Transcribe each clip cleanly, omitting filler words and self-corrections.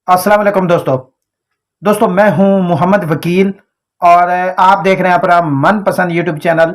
अस्सलाम वालेकुम दोस्तों मैं हूं मोहम्मद वकील और आप देख रहे हैं अपना मनपसंद यूट्यूब चैनल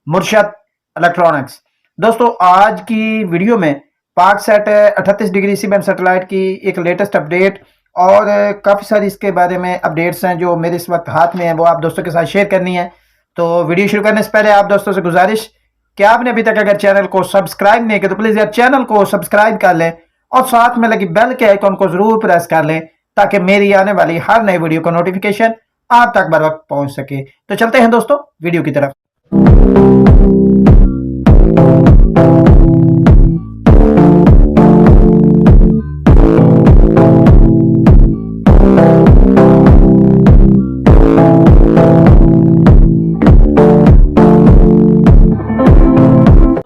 मुर्शद इलेक्ट्रॉनिक्स। दोस्तों आज की वीडियो में पाकसेट 38 डिग्री सी बैंड सैटेलाइट की एक लेटेस्ट अपडेट और काफ़ी सारी इसके बारे में अपडेट्स हैं जो मेरे इस वक्त हाथ में हैं, वो आप दोस्तों के साथ शेयर करनी है। तो वीडियो शुरू करने से पहले आप दोस्तों से गुजारिश कि आपने अभी तक अगर चैनल को सब्सक्राइब नहीं किया तो प्लीज़ यार चैनल को सब्सक्राइब कर लें और साथ में लगी बेल के आइकॉन को जरूर प्रेस कर लें ताकि मेरी आने वाली हर नई वीडियो का नोटिफिकेशन आप तक बर वक्त पहुंच सके। तो चलते हैं दोस्तों वीडियो की तरफ।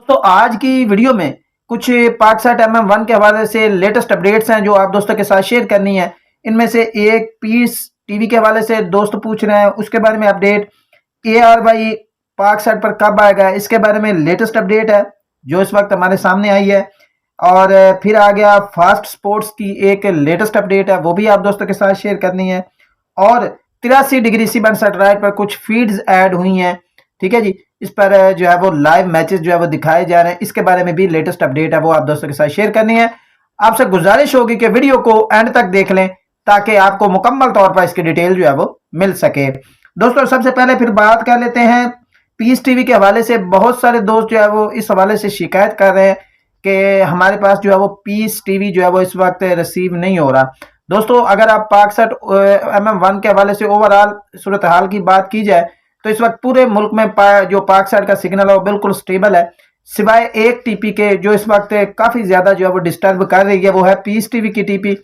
तो आज की वीडियो में कुछ पाकसेट MM1 के हवाले से लेटेस्ट अपडेट्स हैं जो आप दोस्तों के साथ शेयर करनी है। इनमें से एक पीस टीवी के हवाले से दोस्त पूछ रहे हैं, उसके बारे में अपडेट। ARY पाकसेट पर कब आएगा, इसके बारे में लेटेस्ट अपडेट है जो इस वक्त हमारे सामने आई है। और फिर आ गया फास्ट स्पोर्ट्स की एक लेटेस्ट अपडेट है, वो भी आप दोस्तों के साथ शेयर करनी है। और 83 डिग्री सी बैंड सैटेलाइट पर कुछ फीड्स ऐड हुई हैं, ठीक है जी। इस पर जो है वो लाइव मैचेस जो है वो दिखाए जा रहे हैं, इसके बारे में भी लेटेस्ट अपडेट है, वो आप दोस्तों के साथ शेयर करनी है। आपसे गुजारिश होगी कि वीडियो को एंड तक देख लें ताकि आपको मुकम्मल तौर पर इसकी डिटेल जो है वो मिल सके। दोस्तों सबसे पहले फिर बात कर लेते हैं पीस टीवी के हवाले से। बहुत सारे दोस्त जो है वो इस हवाले से शिकायत कर रहे हैं कि हमारे पास जो है वो पीस टीवी जो है वो इस वक्त रिसीव नहीं हो रहा। दोस्तों अगर आप पाकसेट MM1 के हवाले से ओवरऑल सूरत हाल की बात की जाए तो इस वक्त पूरे मुल्क में जो पाकसेट का सिग्नल है वो बिल्कुल स्टेबल है, सिवाय एक टीपी के जो इस वक्त काफ़ी ज़्यादा जो है वो डिस्टर्ब कर रही है, वो है पीस टीवी की टीपी।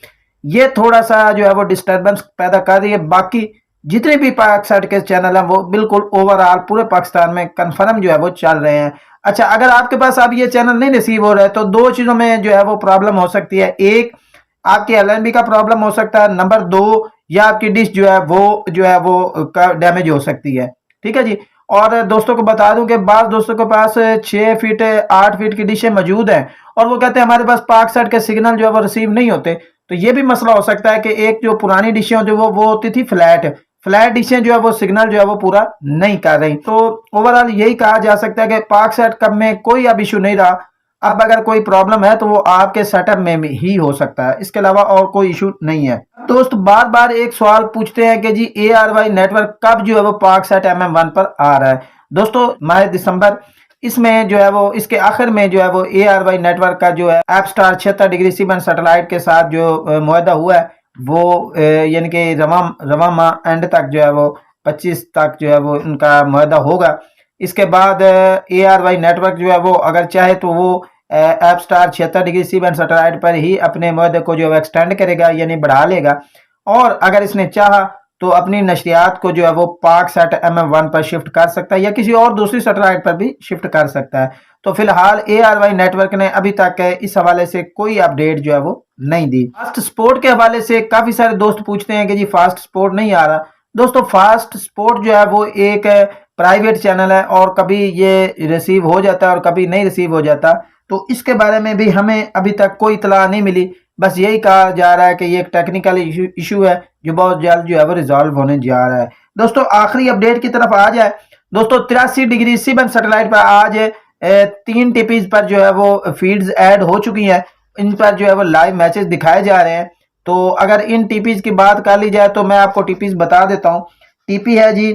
ये थोड़ा सा जो है वो डिस्टर्बेंस पैदा कर रही है। बाकी जितने भी पाकसेट के चैनल हैं वो बिल्कुल ओवरऑल पूरे पाकिस्तान में कन्फर्म जो है वो चल रहे हैं। अच्छा, अगर आपके पास अब ये चैनल नहीं रिसीव हो रहा है तो दो चीज़ों में जो है वो प्रॉब्लम हो सकती है। एक, आपके LNB का प्रॉब्लम हो सकता है। नंबर दो, या आपकी डिश जो है वो डैमेज हो सकती है, ठीक है जी। और दोस्तों को बता दूं कि बाज़ दोस्तों के पास 6 फीट 8 फीट की डिशें मौजूद हैं और वो कहते हैं हमारे पास पाकसेट के सिग्नल जो है वो रिसीव नहीं होते। तो ये भी मसला हो सकता है कि एक जो पुरानी डिशें जो वो होती थी फ्लैट डिशें जो है वो सिग्नल जो है वो पूरा नहीं कर रही। तो ओवरऑल यही कहा जा सकता है कि पाकसेट कब में कोई अब इशू नहीं रहा। अब अगर कोई प्रॉब्लम है तो वो आपके सेटअप में ही हो सकता है, इसके अलावा और कोई इशू नहीं है। दोस्त बार बार एक सवाल पूछते हैं कि जी ARY नेटवर्क कब जो है वो पाकसेट MM1 पर आ रहा है। दोस्तों माह दिसंबर, इसमें जो है वो इसके आखिर में जो है वो ARY नेटवर्क का जो है Apstar 76 degree C band satellite के साथ जो मुआहदा हुआ है वो यानी कि रवा माह एंड तक जो है वो 25 तक जो है वो इनका मुआहदा होगा। इसके बाद ARY नेटवर्क जो है वो अगर चाहे तो वो Apstar 76 degree C band satellite पर ही अपने मुआहदे को जो है एक्सटेंड करेगा, यानी बढ़ा लेगा। और अगर इसने चाहा तो अपनी नशरियात को जो है वो पाकसेट MM1 पर शिफ्ट कर सकता है या किसी और दूसरी सैटेलाइट पर भी शिफ्ट कर सकता है। तो फिलहाल ARY नेटवर्क ने अभी तक इस हवाले से कोई अपडेट जो है वो नहीं दी। फास्ट स्पोर्ट के हवाले से काफ़ी सारे दोस्त पूछते हैं कि जी फास्ट स्पोर्ट नहीं आ रहा। दोस्तों फास्ट स्पोर्ट जो है वो एक प्राइवेट चैनल है और कभी ये रिसीव हो जाता है और कभी नहीं रिसीव हो जाता। तो इसके बारे में भी हमें अभी तक कोई इतला नहीं मिली। बस यही कहा जा रहा है कि ये एक टेक्निकल इशू है जो बहुत जल्द जो है वो रिजॉल्व होने जा रहा है। दोस्तों आखिरी अपडेट की तरफ आ जाए। दोस्तों 83 डिग्री सी बैंड सैटेलाइट पर आज 3 टीपीज पर जो है वो फीड्स ऐड हो चुकी हैं। इन पर जो है वो लाइव मैचेस दिखाए जा रहे हैं। तो अगर इन टीपीज की बात कर ली जाए तो मैं आपको टीपीज बता देता हूँ। टीपी है जी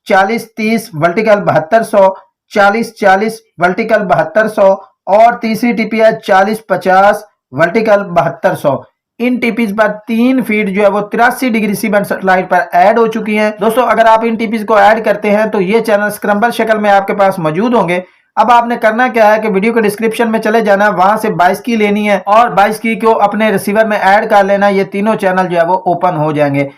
40-30 वर्टिकल 7200, 40-40 वर्टिकल 7200 और तीसरी टीपी है 40-50 वर्टिकल 7200। इन टीपीज पर 3 फीड जो है वो 83 डिग्री सी बैंड सैटेलाइट पर ऐड हो चुकी हैं। दोस्तों अगर आप इन टीपीज को ऐड करते हैं तो ये चैनल स्क्रम्बल शक्ल में आपके पास मौजूद होंगे। अब आपने करना क्या है कि वीडियो के डिस्क्रिप्शन में चले जाना, वहां से 22 की लेनी है और 22 की को अपने रिसीवर में ऐड कर लेना। ये तीनों चैनल जो है वो ओपन हो जाएंगे।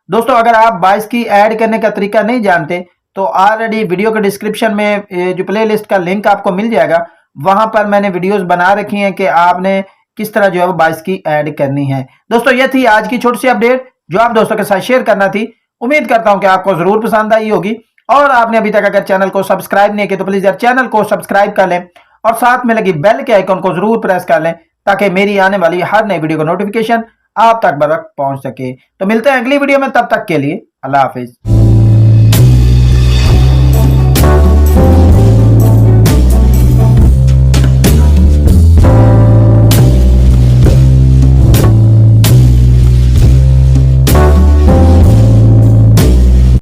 दोस्तों अगर आप 22 की ऐड करने का तरीका नहीं जानते तो ऑलरेडी वीडियो के डिस्क्रिप्शन में जो प्ले लिस्ट का लिंक आपको मिल जाएगा, वहां पर मैंने वीडियोस बना रखी हैं कि आपने किस तरह जो है वो 22 की ऐड करनी है। दोस्तों ये थी आज की छोटी सी अपडेट जो आप दोस्तों के साथ शेयर करना थी। उम्मीद करता हूं कि आपको जरूर पसंद आई होगी और आपने अभी तक अगर चैनल को सब्सक्राइब नहीं किया तो प्लीज यार चैनल को सब्सक्राइब कर लें और साथ में लगी बेल के आइकन को जरूर प्रेस कर लें ताकि मेरी आने वाली हर नई वीडियो का नोटिफिकेशन आप तक बर वक्त पहुंच सके। तो मिलते हैं अगली वीडियो में, तब तक के लिए अल्लाह हाफिज।